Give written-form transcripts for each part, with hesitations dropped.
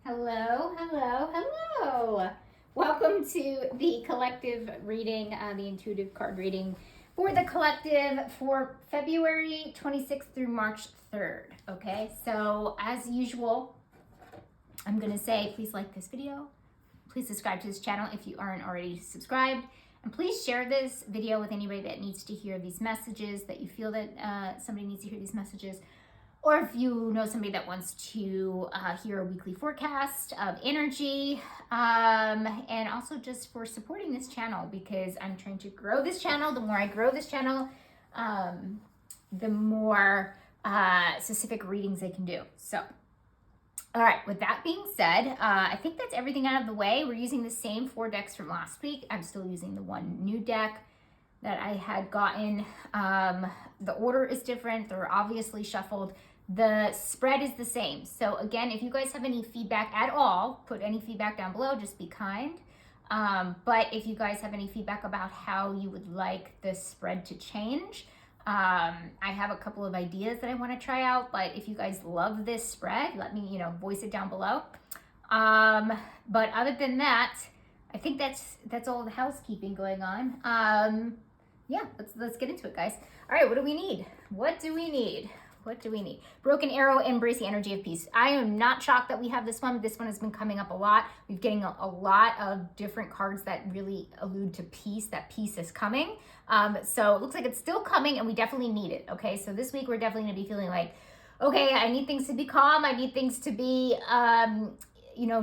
Hello, hello, hello. Welcome to the collective reading, the intuitive card reading for the collective for February 26th through March 3rd. Okay, so as usual, I'm going to say please like this video. Please subscribe to this channel if you aren't already subscribed. And please share this video with anybody that needs to hear these messages, that you feel that somebody needs to hear these messages. Or if you know somebody that wants to hear a weekly forecast of energy, and also just for supporting this channel, because I'm trying to grow this channel. The more I grow this channel, the more specific readings I can do. So, all right, with that being said, I think that's everything out of the way. We're using the same 4 decks from last week. I'm still using the one new deck that I had gotten. The order is different. They're obviously shuffled. The spread is the same. So again, if you guys have any feedback at all, put any feedback down below, just be kind. But if you guys have any feedback about how you would like the spread to change, I have a couple of ideas that I want to try out, but if you guys love this spread, let me, voice it down below. But other than that, I think that's all the housekeeping going on. Yeah, let's get into it, guys. All right, what do we need? What do we need? Broken Arrow, Embrace the Energy of Peace. I am not shocked that we have this one. This one has been coming up a lot. We're getting a lot of different cards that really allude to peace, that peace is coming. So it looks like it's still coming and we definitely need it, okay? So this week we're definitely gonna be feeling like, okay, I need things to be calm. I need things to be,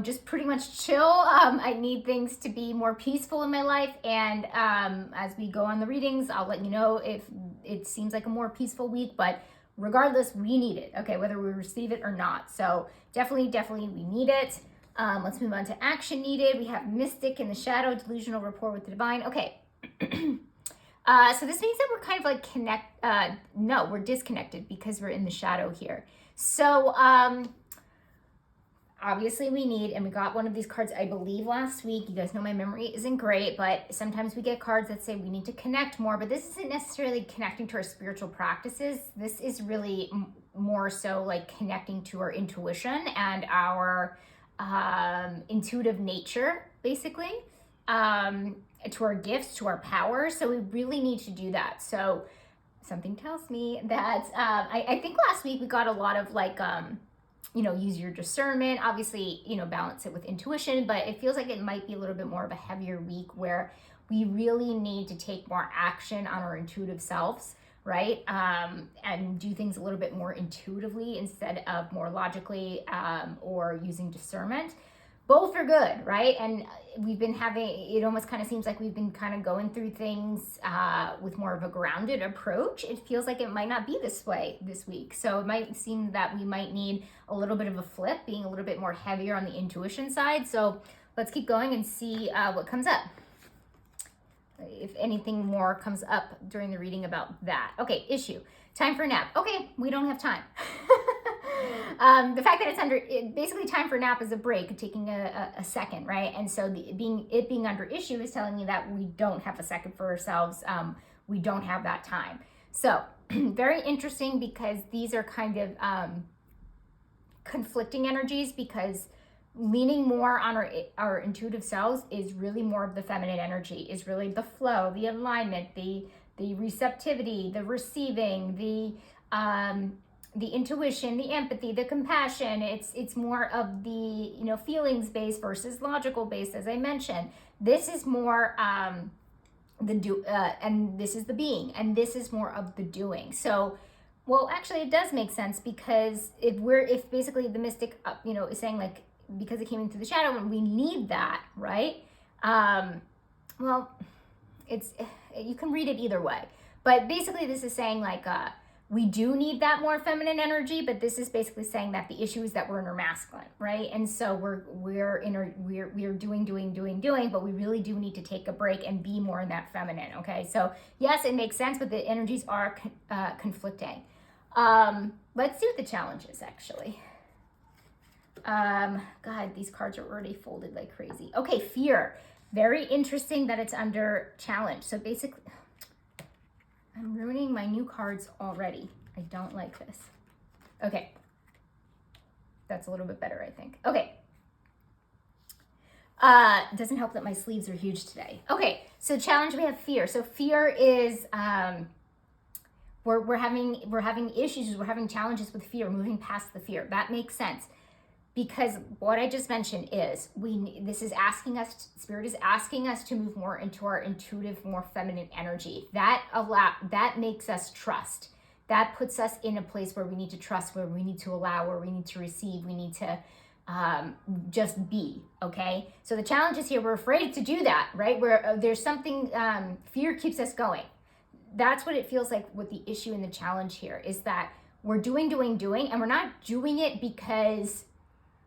just pretty much chill. I need things to be more peaceful in my life. And as we go on the readings, I'll let you know if it seems like a more peaceful week, but regardless, we need it, okay, whether we receive it or not. So definitely we need it. Let's move on to action needed. We have Mystic in the Shadow, Delusional Rapport with the Divine. Okay. So this means that we're kind of like no, we're disconnected because we're in the shadow here. So obviously we need, and we got one of these cards, I believe, last week. You guys know my memory isn't great, but sometimes we get cards that say we need to connect more, but this isn't necessarily connecting to our spiritual practices. This is really more so like connecting to our intuition and our intuitive nature, basically, to our gifts, to our power. So we really need to do that. So something tells me that, I think last week we got a lot of like, use your discernment, obviously, balance it with intuition, but it feels like it might be a little bit more of a heavier week where we really need to take more action on our intuitive selves, right? And do things a little bit more intuitively instead of more logically, or using discernment. Both are good, right? And we've been it almost kind of seems like we've been kind of going through things with more of a grounded approach. It feels like it might not be this way this week. So it might seem that we might need a little bit of a flip, being a little bit more heavier on the intuition side. So let's keep going and see what comes up. If anything more comes up during the reading about that. Okay, issue. Time for a nap. Okay, we don't have time. The fact that it's basically time for a nap is a break, taking a second, right? And so it being under issue is telling me that we don't have a second for ourselves. We don't have that time. So very interesting, because these are kind of conflicting energies, because leaning more on our intuitive selves is really more of the feminine energy, is really the flow, the alignment, the receptivity, the receiving, the intuition, the empathy, the compassion. It's more of the feelings based versus logical based, as I mentioned. This is more and this is the being, and this is more of the doing. So, well, actually, it does make sense, because if basically the mystic is saying, like, because it came into the shadow and we need that, right? Well, you can read it either way, but basically this is saying like we do need that more feminine energy, but this is basically saying that the issue is that we're in our masculine, right? And so we're doing, but we really do need to take a break and be more in that feminine. Okay, so yes, it makes sense, but the energies are conflicting. Let's see what the challenge is, actually. God, these cards are already folded like crazy. Okay, fear. Very interesting that it's under challenge. So basically, I'm ruining my new cards already. I don't like this. Okay. That's a little bit better, I think. Okay. Doesn't help that my sleeves are huge today. Okay, so challenge, we have fear. So fear is we're having issues, we're having challenges with fear, moving past the fear. That makes sense. Because what I just mentioned is this is asking us, Spirit is asking us to move more into our intuitive, more feminine energy. That makes us trust. That puts us in a place where we need to trust, where we need to allow, where we need to receive, we need to just be, okay? So the challenge is here, we're afraid to do that, right? Where there's something, fear keeps us going. That's what it feels like with the issue and the challenge here, is that we're doing, and we're not doing it because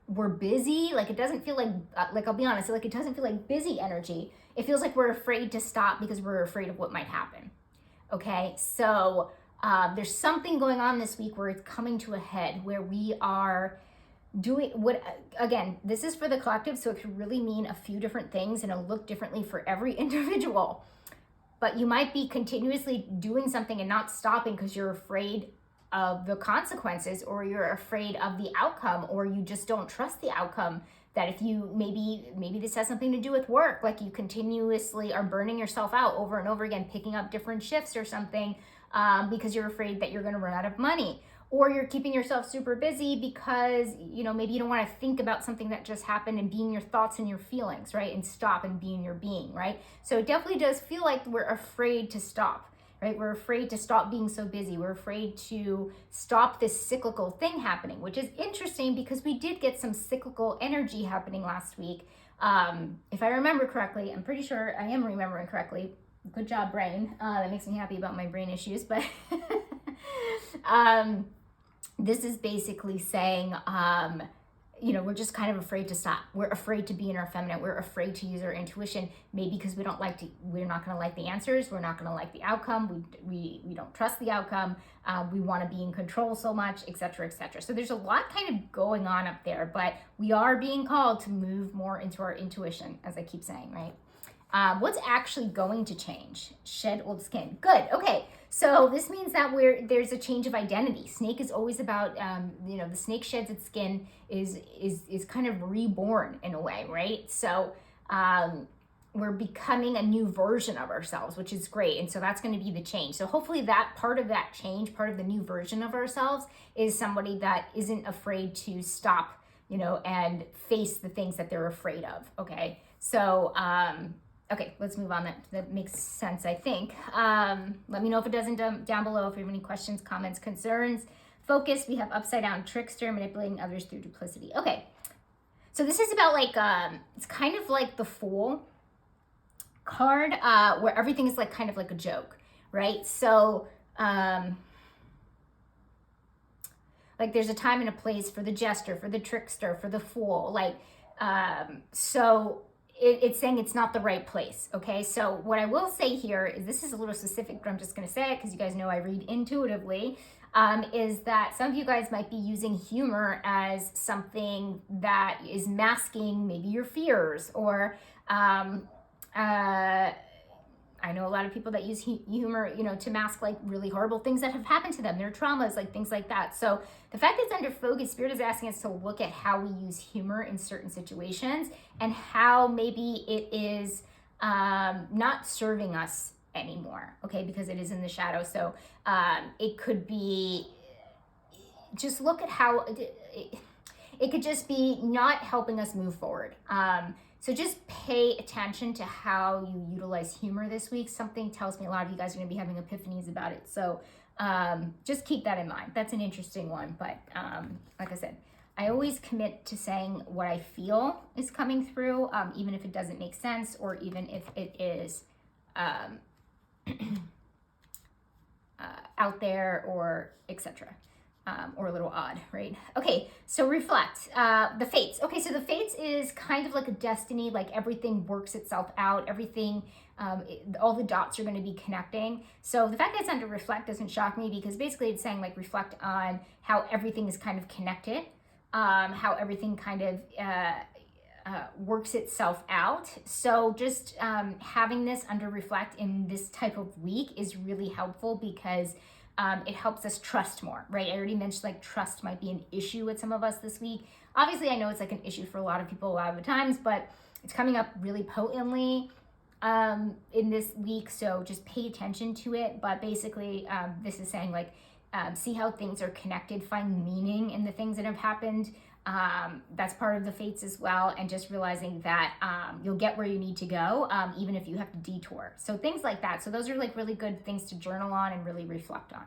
we're busy. Like, it doesn't feel like I'll be honest, like, it doesn't feel like busy energy. It feels like we're afraid to stop because we're afraid of what might happen. Okay, so there's something going on this week where it's coming to a head, where we are doing what, again, this is for the collective, so it could really mean a few different things and it'll look differently for every individual. But you might be continuously doing something and not stopping because you're afraid of the consequences, or you're afraid of the outcome, or you just don't trust the outcome. That if you, maybe this has something to do with work, like you continuously are burning yourself out over and over again, picking up different shifts or something, because you're afraid that you're going to run out of money. Or you're keeping yourself super busy because, maybe you don't want to think about something that just happened and be in your thoughts and your feelings, right? And stop and be in your being, right? So it definitely does feel like we're afraid to stop, right? We're afraid to stop being so busy. We're afraid to stop this cyclical thing happening, which is interesting because we did get some cyclical energy happening last week. If I remember correctly, I'm pretty sure I am remembering correctly. Good job, brain. That makes me happy about my brain issues, but this is basically saying, we're just kind of afraid to stop. We're afraid to be in our feminine. We're afraid to use our intuition, maybe because we're not going to like the answers. We're not going to like the outcome. We don't trust the outcome. We want to be in control so much, et cetera, et cetera. So there's a lot kind of going on up there, but we are being called to move more into our intuition, as I keep saying, right? What's actually going to change? Shed old skin. Good. Okay. So this means that there's a change of identity. Snake is always about, the snake sheds its skin, is kind of reborn in a way, right? So we're becoming a new version of ourselves, which is great. And so that's going to be the change. So hopefully that part of that change, part of the new version of ourselves, is somebody that isn't afraid to stop, and face the things that they're afraid of. Okay. So, okay, let's move on. That makes sense, I think. Let me know if it doesn't down below, if you have any questions, comments, concerns. Focus, we have upside down trickster, manipulating others through duplicity. Okay, so this is about it's kind of like the Fool card, where everything is kind of like a joke, right? So, there's a time and a place for the jester, for the trickster, for the fool. So it's saying it's not the right place, okay? So what I will say here is, this is a little specific, but I'm just going to say it because you guys know I read intuitively, is that some of you guys might be using humor as something that is masking maybe your fears, or I know a lot of people that use humor, to mask really horrible things that have happened to them, their traumas, things like that. So the fact that it's under focus, Spirit is asking us to look at how we use humor in certain situations, and how maybe it is not serving us anymore, okay, because it is in the shadow. So it could be, just look at how it could just be not helping us move forward. So just pay attention to how you utilize humor this week. Something tells me a lot of you guys are going to be having epiphanies about it. So just keep that in mind. That's an interesting one. But like I said, I always commit to saying what I feel is coming through, even if it doesn't make sense, or even if it is out there, or etc. Or a little odd, right? Okay, so reflect. The fates. Okay, so the fates is kind of like a destiny, everything works itself out, everything, all the dots are going to be connecting. So the fact that it's under reflect doesn't shock me, because basically it's saying reflect on how everything is kind of connected, how everything kind of works itself out. So just having this under reflect in this type of week is really helpful, because it helps us trust more, right? I already mentioned trust might be an issue with some of us this week. Obviously, I know it's an issue for a lot of people a lot of the times, but It's coming up really potently in this week, so just pay attention to it. But basically, this is saying like, see how things are connected, find meaning in the things that have happened. That's part of the fates as well, and just realizing that you'll get where you need to go, even if you have to detour. So things like that. So those are like really good things to journal on and really reflect on.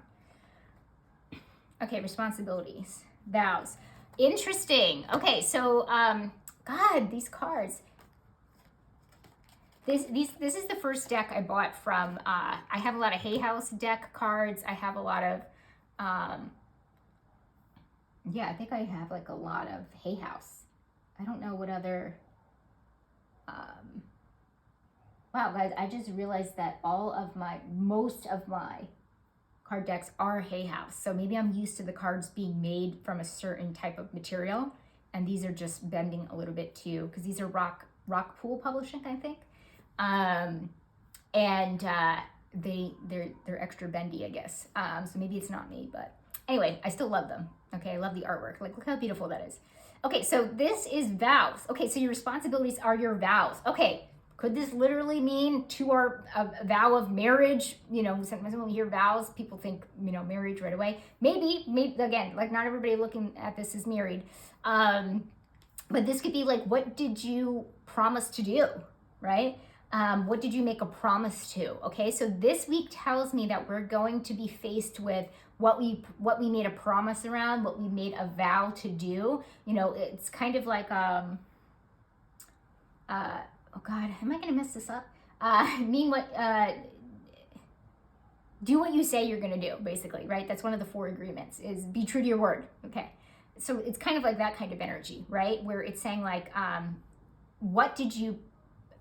Okay, responsibilities, vows. Interesting. Okay, so God, these cards. This is the first deck I bought from. I have a lot of Hay House deck cards. I have a lot of. Yeah, I think I have like a lot of Hay House. I don't know what other. Wow, guys, I just realized that most of my card decks are Hay House. So maybe I'm used to the cards being made from a certain type of material, and these are just bending a little bit too, because these are Rock Pool Publishing, I think. They're extra bendy, I guess. So maybe it's not me, but anyway, I still love them. Okay, I love the artwork. Like, look how beautiful that is. Okay, so this is vows. Okay, so your responsibilities are your vows. Okay, could this literally mean a vow of marriage? You know, sometimes when we hear vows, people think, you know, marriage right away. Maybe, again, like not everybody looking at this is married. But this could be like, what did you promise to do, right? What did you make a promise to? Okay, so this week tells me that we're going to be faced with what we made a promise around, what we made a vow to do. You know, it's kind of like oh God, am I gonna mess this up? Do what you say you're gonna do, basically, right? That's one of the 4 agreements, is be true to your word. Okay, so it's kind of like that kind of energy, right? Where it's saying like,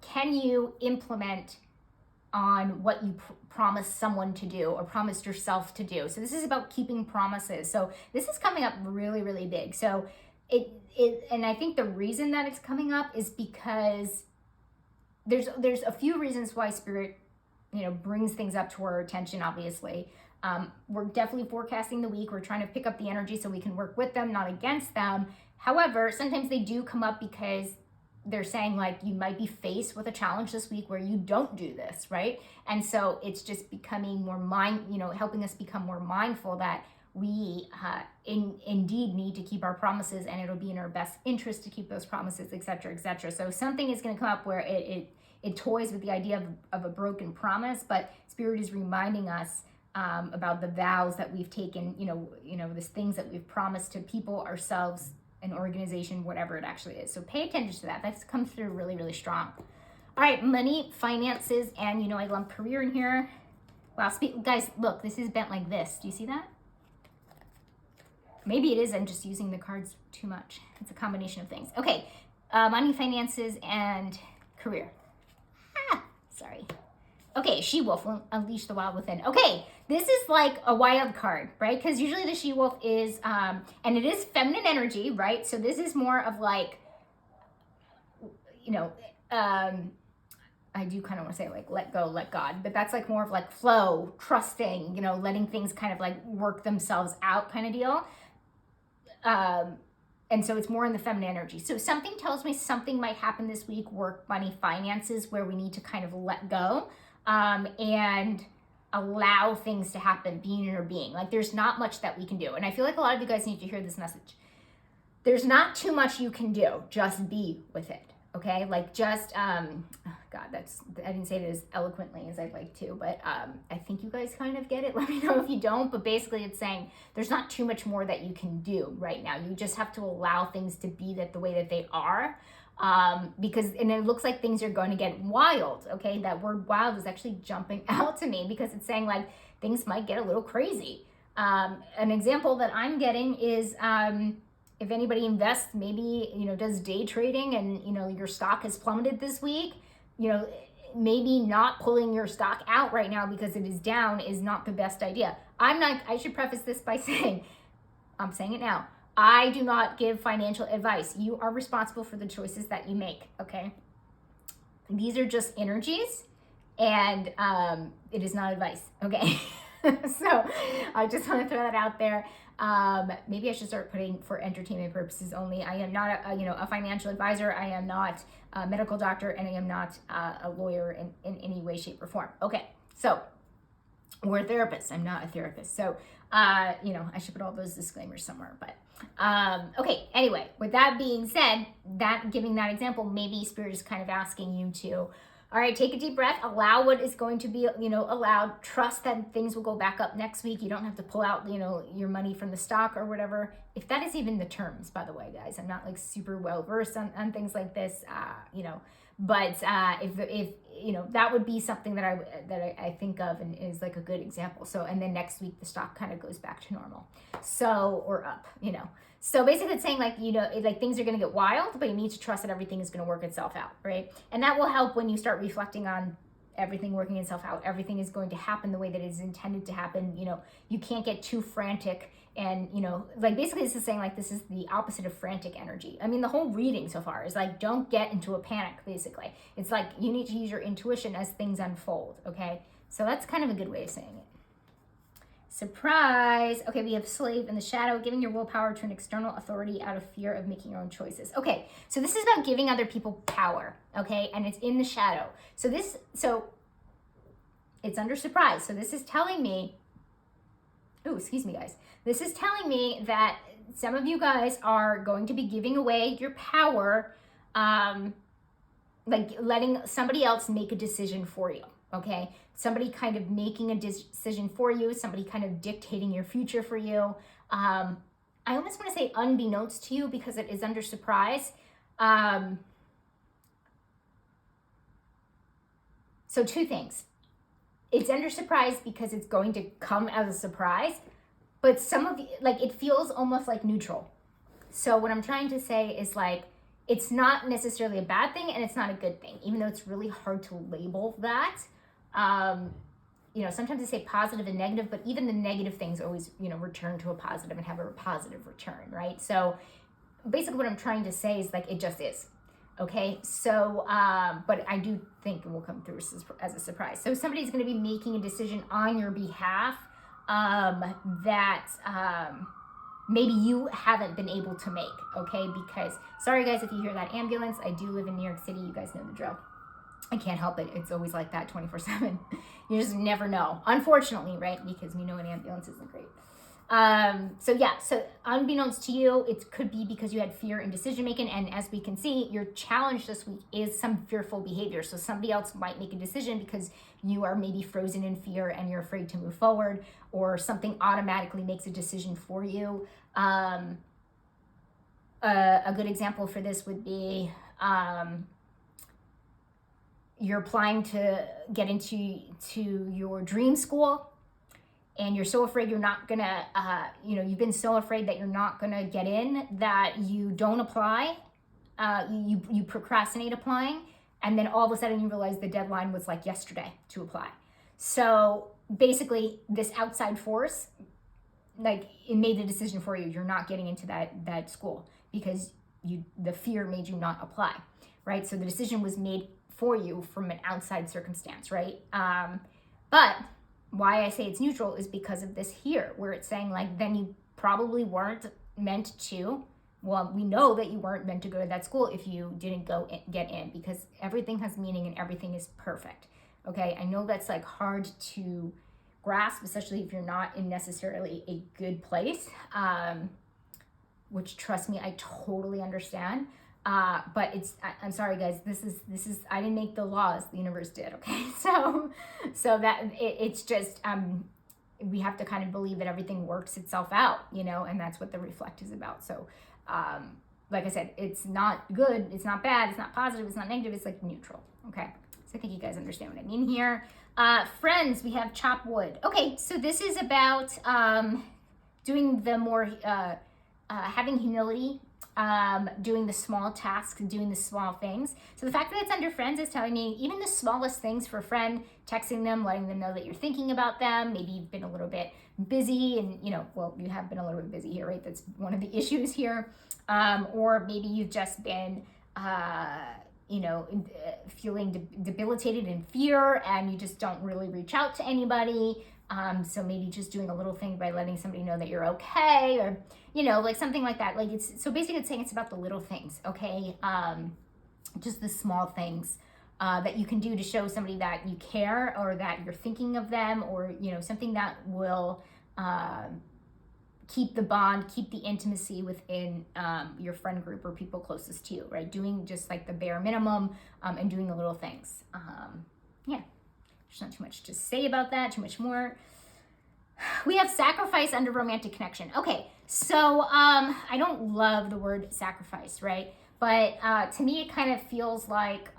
can you implement on what you promised someone to do or promised yourself to do? So this is about keeping promises. So this is coming up really, really big. So and I think the reason that it's coming up is because there's a few reasons why Spirit, you know, brings things up to our attention, obviously. We're definitely forecasting the week. We're trying to pick up the energy so we can work with them, not against them. However, sometimes they do come up because they're saying like, you might be faced with a challenge this week where you don't do this, right? And so it's just becoming more helping us become more mindful that we indeed need to keep our promises, and it'll be in our best interest to keep those promises, etc., etc. So something is going to come up where it toys with the idea of a broken promise, but Spirit is reminding us about the vows that we've taken, you know, these things that we've promised to people, ourselves, an organization, whatever it actually is. So pay attention to that. That's comes through really, really strong. All right, money, finances, and you know, I lump career in here. Wow, guys, look, this is bent like this. Do you see that? Maybe it is, I'm just using the cards too much. It's a combination of things. Okay, money, finances, and career. Sorry. Okay, She-Wolf will unleash the wild within. Okay, this is like a wild card, right? Because usually the She-Wolf is, and it is feminine energy, right? So this is more of like, you know, I do kind of want to say like, let go, let God, but that's like more of like flow, trusting, you know, letting things kind of like work themselves out kind of deal. And so it's more in the feminine energy. So something tells me something might happen this week, work, money, finances, where we need to kind of let go. And allow things to happen, being in our being. Like there's not much that we can do. And I feel like a lot of you guys need to hear this message. There's not too much you can do. Just be with it. Okay? Like just, God, I didn't say it as eloquently as I'd like to, but I think you guys kind of get it. Let me know if you don't. But basically it's saying there's not too much more that you can do right now. You just have to allow things to be the way that they are. Because it looks like things are going to get wild. Okay, that word wild is actually jumping out to me because it's saying like things might get a little crazy. An example that I'm getting is if anybody invests, maybe, you know, does day trading and, you know, your stock has plummeted this week, you know, maybe not pulling your stock out right now because it is down is not the best idea. I should preface this by saying, I'm saying it now, I do not give financial advice. You are responsible for the choices that you make, okay? These are just energies, and it is not advice, okay? So I just want to throw that out there. Maybe I should start putting for entertainment purposes only. I am not a financial advisor. I am not a medical doctor, and I am not a lawyer in any way, shape, or form. Okay, so we're therapists. I'm not a therapist. So, I should put all those disclaimers somewhere, but okay, anyway, with that being said, giving that example, maybe Spirit is kind of asking you to, all right, take a deep breath, allow what is going to be, allowed, trust that things will go back up next week. You don't have to pull out, your money from the stock or whatever. If that is even the terms, by the way, guys, I'm not like super well versed on things like this, but if that would be something that I think of and is like a good example. So, and then next week the stock kind of goes back to normal. So, or up, So basically it's saying like, like things are going to get wild, but you need to trust that everything is going to work itself out, right? And that will help when you start reflecting on everything working itself out. Everything is going to happen the way that it is intended to happen. You can't get too frantic and, like basically this is saying like this is the opposite of frantic energy. I mean, the whole reading so far is like, don't get into a panic, basically. It's like you need to use your intuition as things unfold, okay? So that's kind of a good way of saying it. Surprise. Okay, we have slave in the shadow, giving your willpower to an external authority out of fear of making your own choices. Okay, so this is about giving other people power, okay? And it's in the shadow. So it's under surprise. So this is telling me, excuse me, guys. This is telling me that some of you guys are going to be giving away your power, like letting somebody else make a decision for you, okay? Somebody kind of making a decision for you, somebody kind of dictating your future for you. I almost want to say unbeknownst to you because it is under surprise. So two things. It's under surprise because it's going to come as a surprise, but some of you, like it feels almost like neutral. So what I'm trying to say is like, it's not necessarily a bad thing and it's not a good thing, even though it's really hard to label that. Sometimes they say positive and negative, but even the negative things always, return to a positive and have a positive return, right? So basically what I'm trying to say is like, it just is. Okay, so, but I do think it will come through as a surprise. So somebody's going to be making a decision on your behalf that maybe you haven't been able to make, okay? Because, sorry guys, if you hear that ambulance, I do live in New York City. You guys know the drill. I can't help it. It's always like that 24/7. You just never know. Unfortunately, right? Because we know an ambulance isn't great. So unbeknownst to you, it could be because you had fear in decision making, and as we can see, your challenge this week is some fearful behavior. So somebody else might make a decision because you are maybe frozen in fear and you're afraid to move forward, or something automatically makes a decision for you. A good example for this would be you're applying to get into your dream school, and you're so afraid you're not gonna, you've been so afraid that you're not gonna get in that you don't apply. You procrastinate applying, and then all of a sudden you realize the deadline was like yesterday to apply. So basically, this outside force, like it made the decision for you. You're not getting into that school because the fear made you not apply, right? So the decision was made for you from an outside circumstance, right? But why I say it's neutral is because of this here, where it's saying like, then you probably weren't meant to, well, we know that you weren't meant to go to that school if you didn't get in, because everything has meaning and everything is perfect, okay? I know that's like hard to grasp, especially if you're not in necessarily a good place, which trust me, I totally understand. But I'm sorry guys, this is, I didn't make the laws, the universe did, okay? So that it's just, we have to kind of believe that everything works itself out, and that's what the reflect is about. So, like I said, it's not good, it's not bad, it's not positive, it's not negative, it's like neutral, okay? So I think you guys understand what I mean here. Friends, we have chop wood. Okay, so this is about, doing the more, having humility, doing the small tasks, doing the small things. So the fact that it's under friends is telling me even the smallest things for a friend, texting them, letting them know that you're thinking about them. Maybe you've been a little bit busy and, you have been a little bit busy here, right? That's one of the issues here. Or maybe you've just been, feeling debilitated in fear and you just don't really reach out to anybody. So maybe just doing a little thing by letting somebody know that you're okay, or, like something like that. Like so basically it's saying it's about the little things, okay? Just the small things that you can do to show somebody that you care, or that you're thinking of them, or, something that will keep the bond, keep the intimacy within your friend group or people closest to you, right? Doing just like the bare minimum and doing the little things. Yeah, there's not too much to say about that, too much more. We have sacrifice under romantic connection. Okay, so I don't love the word sacrifice, right? But to me, it kind of feels like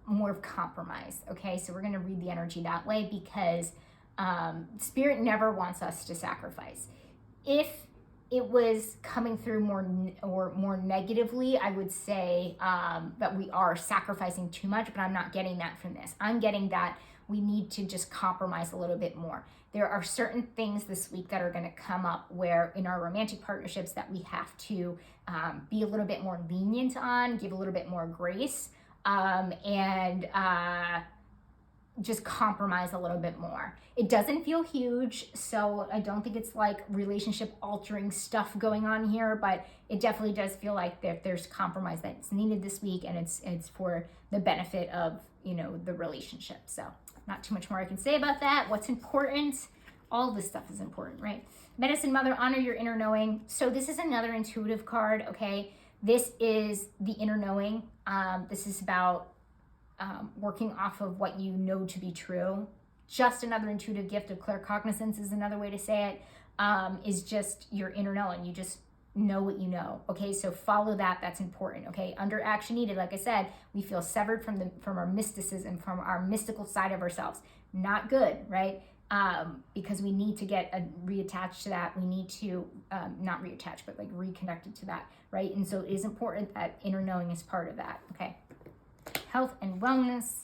more of compromise, okay? So we're going to read the energy that way, because Spirit never wants us to sacrifice. If it was coming through more negatively, I would say that we are sacrificing too much, but I'm not getting that from this. I'm getting that we need to just compromise a little bit more. There are certain things this week that are going to come up where in our romantic partnerships that we have to be a little bit more lenient on, give a little bit more grace, and just compromise a little bit more. It doesn't feel huge, so I don't think it's like relationship altering stuff going on here, but it definitely does feel like there's compromise that's needed this week, and it's for the benefit of, the relationship. So not too much more I can say about that. What's important? All this stuff is important, right? Medicine Mother, honor your inner knowing. So this is another intuitive card, okay? This is the inner knowing. This is about working off of what you know to be true. Just another intuitive gift of claircognizance is another way to say it, is just your inner knowing. You just know what you know, okay? So follow that. That's important, okay? Under action needed, like I said, we feel severed from our mysticism, from our mystical side of ourselves. Not good, right? Because we need to get reattached to that. We need to not reattach, but like reconnected to that, right? And so it is important that inner knowing is part of that, okay? Health and wellness.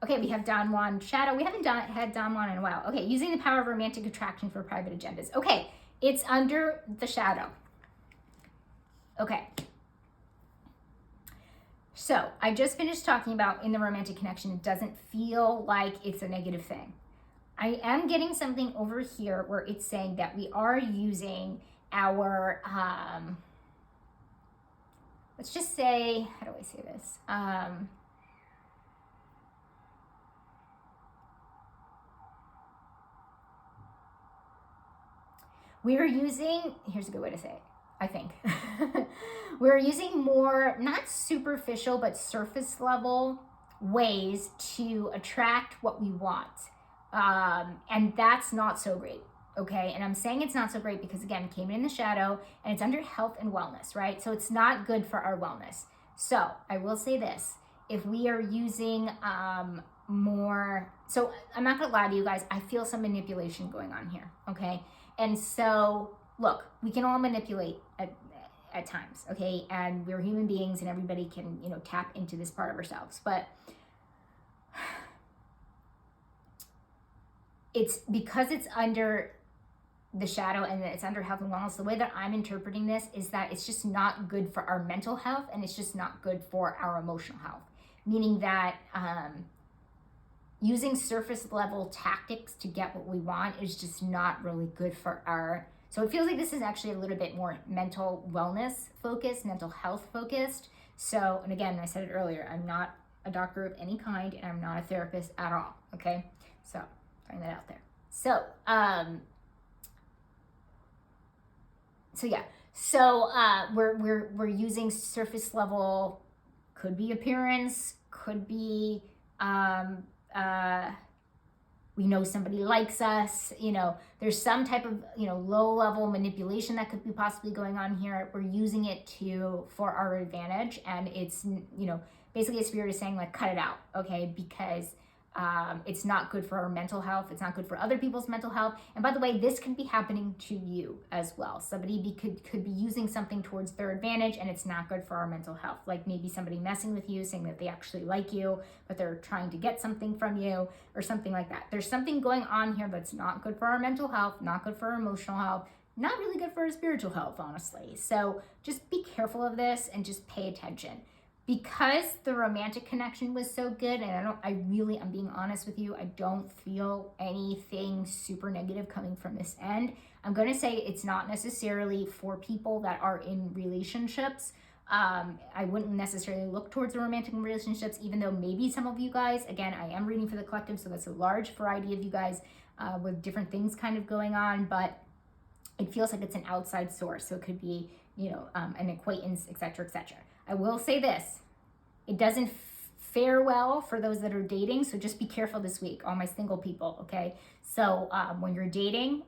Okay, we have Don Juan Shadow. We haven't had Don Juan in a while. Okay, using the power of romantic attraction for private agendas. Okay, it's under the shadow. Okay. So I just finished talking about in the romantic connection, it doesn't feel like it's a negative thing. I am getting something over here where it's saying that we are using our, let's just say, how do I say this? We're using, here's a good way to say it, I think. We're using more, not superficial, but surface level ways to attract what we want. And that's not so great, okay? And I'm saying it's not so great because, again, it came in the shadow, and it's under health and wellness, right? So it's not good for our wellness. So I will say this, if we are using more, so I'm not gonna lie to you guys, I feel some manipulation going on here, okay? And so, look, we can all manipulate at times, okay? And we're human beings, and everybody can, tap into this part of ourselves. But it's because it's under the shadow and it's under health and wellness. The way that I'm interpreting this is that it's just not good for our mental health, and it's just not good for our emotional health. Meaning that using surface level tactics to get what we want is just not really good for our, so it feels like this is actually a little bit more mental wellness focused, mental health focused. So, and again, I said it earlier, I'm not a doctor of any kind, and I'm not a therapist at all, okay? So, throwing that out there. So, we're using surface level, could be appearance, could be, we know somebody likes us, there's some type of, low level manipulation that could be possibly going on here. We're using it for our advantage, and it's, basically a spirit is saying, like, cut it out, okay? Because it's not good for our mental health. It's not good for other people's mental health. And by the way, this could be happening to you as well. Somebody could be using something towards their advantage, and it's not good for our mental health. Like maybe somebody messing with you, saying that they actually like you, but they're trying to get something from you or something like that. There's something going on here that's not good for our mental health, not good for our emotional health, not really good for our spiritual health, honestly. So just be careful of this and just pay attention. because the romantic connection was so good, and I'm being honest with you, I don't feel anything super negative coming from this end. I'm going to say it's not necessarily for people that are in relationships. I wouldn't necessarily look towards the romantic relationships, even though maybe some of you guys, again, I am reading for the collective, so that's a large variety of you guys with different things kind of going on, but it feels like it's an outside source. So it could be, an acquaintance, etc., etc. I will say this, it doesn't fare well for those that are dating, so just be careful this week, all my single people, okay? So when you're dating,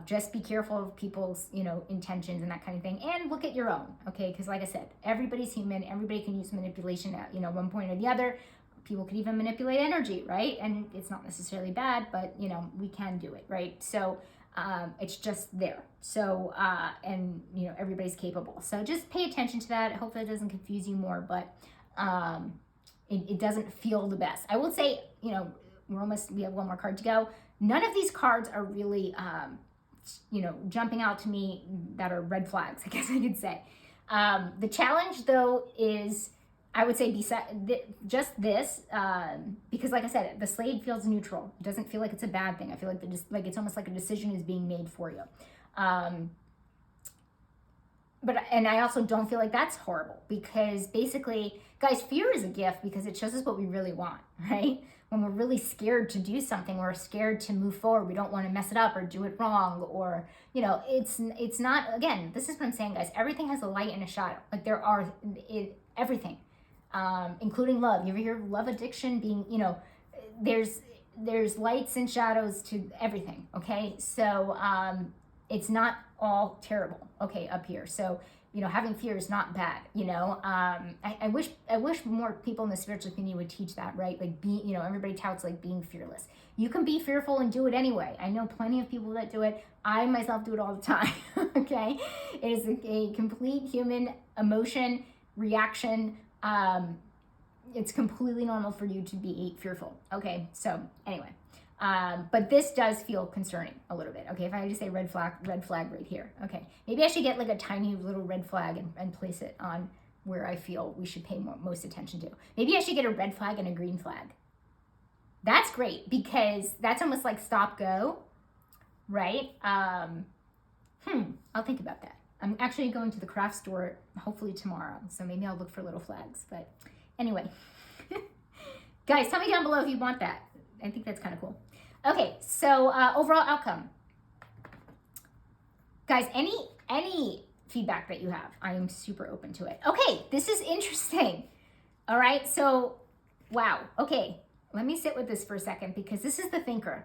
just be careful of people's, intentions and that kind of thing, and look at your own, okay? Because like I said, everybody's human, everybody can use manipulation at, one point or the other. People could even manipulate energy, right? And it's not necessarily bad, but, we can do it, right? So it's just there. So, and, everybody's capable. So just pay attention to that. Hopefully it doesn't confuse you more, but it doesn't feel the best. I will say, we have one more card to go. None of these cards are really, jumping out to me that are red flags, I guess I could say. The challenge, though, is, I would say, just this, because like I said, the slave feels neutral. It doesn't feel like it's a bad thing. I feel like it's almost like a decision is being made for you. And I also don't feel like that's horrible, because basically, guys, fear is a gift because it shows us what we really want, right? When we're really scared to do something, we're scared to move forward. We don't want to mess it up or do it wrong, or, it's not, again, this is what I'm saying, guys. Everything has a light and a shadow. Like everything, including love. You ever hear of love addiction being, there's lights and shadows to everything, okay? So, it's not all terrible, okay, up here. So, having fear is not bad, I wish more people in the spiritual community would teach that, right? Like everybody touts like being fearless. You can be fearful and do it anyway. I know plenty of people that do it. I myself do it all the time, okay? It is a complete human emotion, reaction. It's completely normal for you to be fearful, okay? So anyway. But this does feel concerning a little bit. Okay, if I had to say red flag right here. Okay, maybe I should get like a tiny little red flag and place it on where I feel we should pay most attention to. Maybe I should get a red flag and a green flag. That's great, because that's almost like stop go, right? I'll think about that. I'm actually going to the craft store hopefully tomorrow, so maybe I'll look for little flags. But anyway, guys, tell me down below if you want that. I think that's kind of cool. Okay, so overall outcome. Guys, any feedback that you have, I am super open to it. Okay, this is interesting. All right, so, wow. Okay, let me sit with this for a second, because this is the thinker.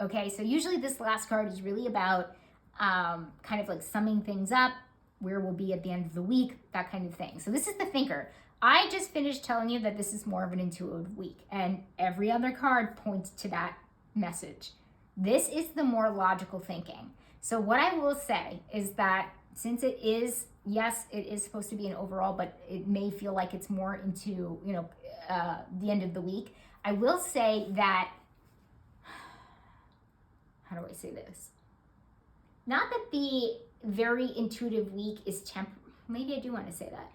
Okay, so usually this last card is really about kind of like summing things up, where we'll be at the end of the week, that kind of thing. So this is the thinker. I just finished telling you that this is more of an intuitive week, and every other card points to that message. This is the more logical thinking. So what I will say is that since it is, yes, it is supposed to be an overall, but it may feel like it's more into, the end of the week. I will say that, how do I say this? Not that the very intuitive week is maybe I do want to say that.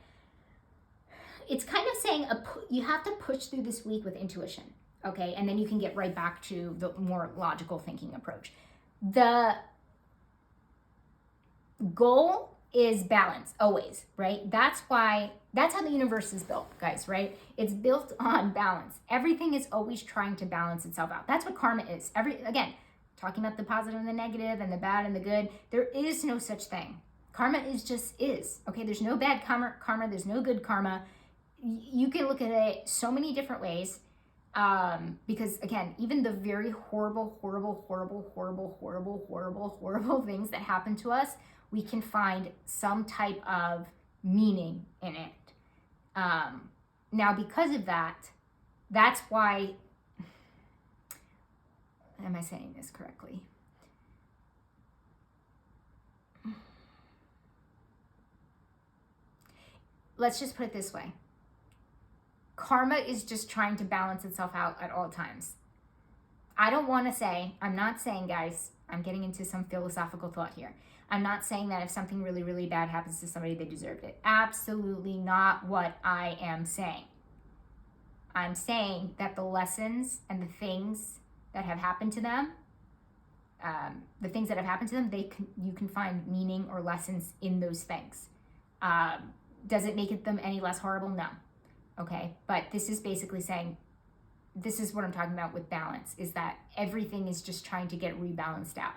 It's kind of saying you have to push through this week with intuition, okay? And then you can get right back to the more logical thinking approach. The goal is balance, always, right? That's how the universe is built, guys, right? It's built on balance. Everything is always trying to balance itself out. That's what karma is. Again, talking about the positive and the negative and the bad and the good, there is no such thing. Karma is, okay? There's no bad karma, there's no good karma. You can look at it so many different ways, because again, even the very horrible things that happen to us, we can find some type of meaning in it. Now, because of that, that's why, am I saying this correctly? Let's just put it this way. Karma is just trying to balance itself out at all times. I'm not saying, guys, I'm getting into some philosophical thought here. I'm not saying that if something really, really bad happens to somebody, they deserved it. Absolutely not what I am saying. I'm saying that the lessons and the things that have happened to them, you can find meaning or lessons in those things. Does it make them any less horrible? No. Okay, but this is basically saying, this is what I'm talking about with balance, is that everything is just trying to get rebalanced out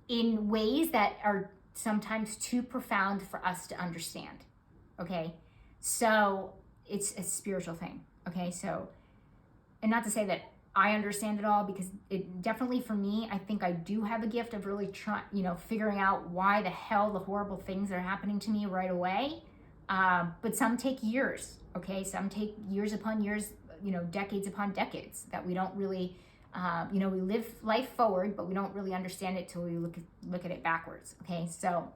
in ways that are sometimes too profound for us to understand. Okay, so it's a spiritual thing. Okay, so, and not to say that I understand it all, because it definitely, for me, I think I do have a gift of really figuring out why the hell the horrible things are happening to me right away. But some take years, okay? Some take years upon years, decades upon decades, that we don't really, we live life forward, but we don't really understand it till we look at it backwards, okay? So,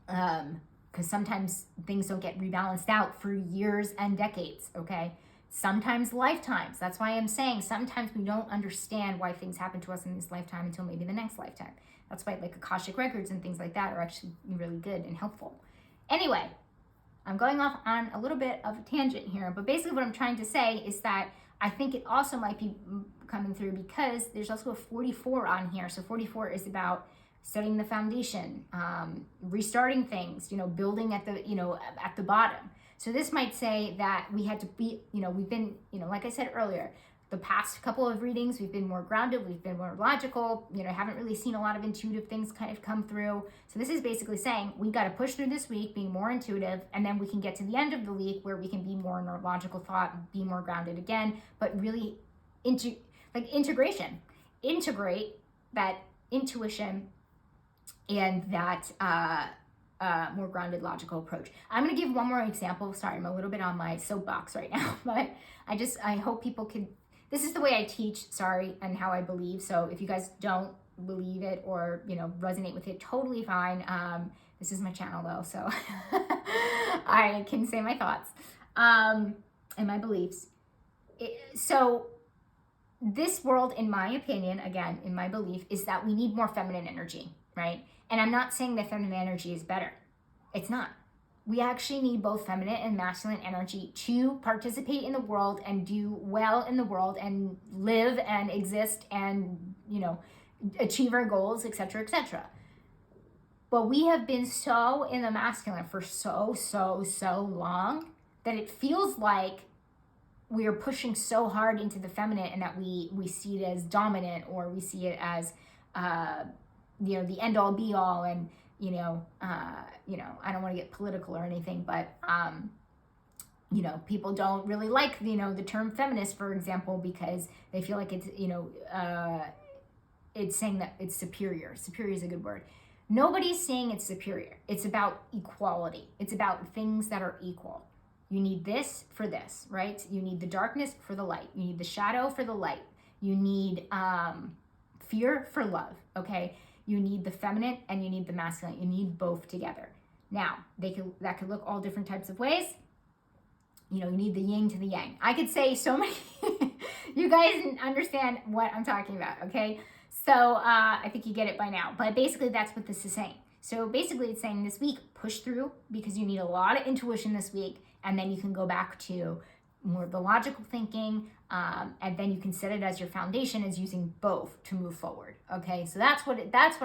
because sometimes things don't get rebalanced out for years and decades, okay? Sometimes lifetimes. That's why I'm saying sometimes we don't understand why things happen to us in this lifetime until maybe the next lifetime. That's why like Akashic records and things like that are actually really good and helpful. Anyway, I'm going off on a little bit of a tangent here, but basically what I'm trying to say is that I think it also might be coming through because there's also a 44 on here. So 44 is about setting the foundation, restarting things, building at the bottom. So this might say that we had to be, we've been, like I said earlier, the past couple of readings, we've been more grounded, we've been more logical, haven't really seen a lot of intuitive things kind of come through. So this is basically saying we got to push through this week, being more intuitive, and then we can get to the end of the week where we can be more in our logical thought, be more grounded again, but really integration, integrate that intuition and that, more grounded, logical approach. I'm going to give one more example. Sorry, I'm a little bit on my soapbox right now, but I hope people could, this is the way I teach, and how I believe. So if you guys don't believe it or, resonate with it, totally fine. This is my channel though, so I can say my thoughts, and my beliefs. So this world, in my opinion, again, in my belief, is that we need more feminine energy, right? And I'm not saying that feminine energy is better. It's not. We actually need both feminine and masculine energy to participate in the world and do well in the world and live and exist and, achieve our goals, etc., etc. But we have been so in the masculine for so long that it feels like we are pushing so hard into the feminine, and that we see it as dominant, or we see it as the end all be all, and I don't want to get political or anything, but people don't really like the term feminist, for example, because they feel like it's it's saying that it's superior. Superior is a good word. Nobody's saying it's superior. It's about equality. It's about things that are equal. You need this for this, right? You need the darkness for the light. You need the shadow for the light. You need fear for love, okay? You need the feminine and you need the masculine. You need both together. Now, that could look all different types of ways. You need the yin to the yang. I could say so many, you guys understand what I'm talking about, okay? So I think you get it by now. But basically, that's what this is saying. So basically, it's saying this week, push through, because you need a lot of intuition this week, and then you can go back to more of the logical thinking, and then you can set it as your foundation, as using both to move forward. Okay, so that's what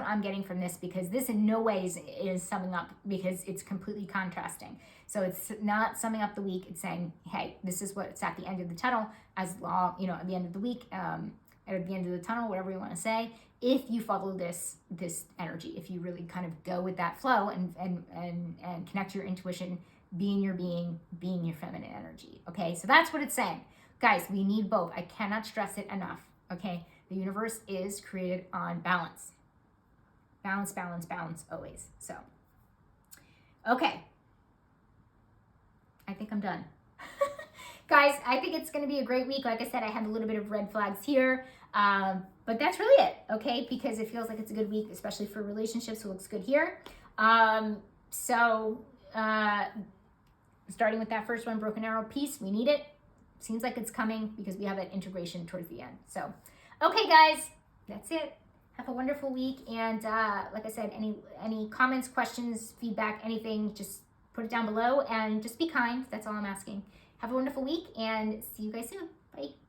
I'm getting from this, because this in no ways is summing up, because it's completely contrasting. So it's not summing up the week. It's saying, hey, this is what's at the end of the tunnel, at the end of the week, at the end of the tunnel, whatever you want to say. If you follow this energy, if you really kind of go with that flow and connect your intuition, being your feminine energy. Okay, so that's what it's saying. Guys, we need both. I cannot stress it enough. Okay, the universe is created on balance. Balance, balance, balance, always. So, okay. I think I'm done. Guys, I think it's going to be a great week. Like I said, I had a little bit of red flags here. But that's really it, okay? Because it feels like it's a good week, especially for relationships. It looks good here. Starting with that first one, broken arrow piece, we need it. Seems like it's coming because we have that integration towards the end. So, okay, guys, that's it. Have a wonderful week. And like I said, any comments, questions, feedback, anything, just put it down below and just be kind. That's all I'm asking. Have a wonderful week and see you guys soon. Bye.